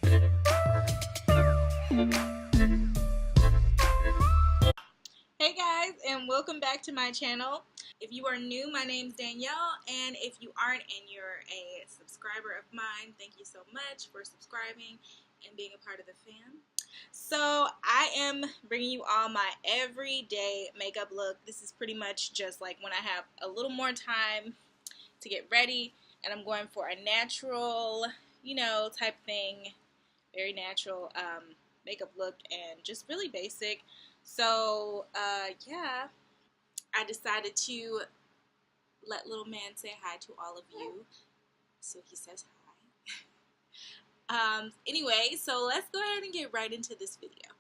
Hey guys, and welcome back to my channel. If you are new, my name's Danielle, and if you aren't and you're a subscriber of mine, thank you so much for subscribing and being a part of the fam. So I am bringing you all my everyday makeup look. This is pretty much just like when I have a little more time to get ready, and I'm going for a natural, type thing, very natural makeup look, and just really basic. So yeah, I decided to let little man say hi to all of you. So he says hi. Anyway, so let's go ahead and get right into this video.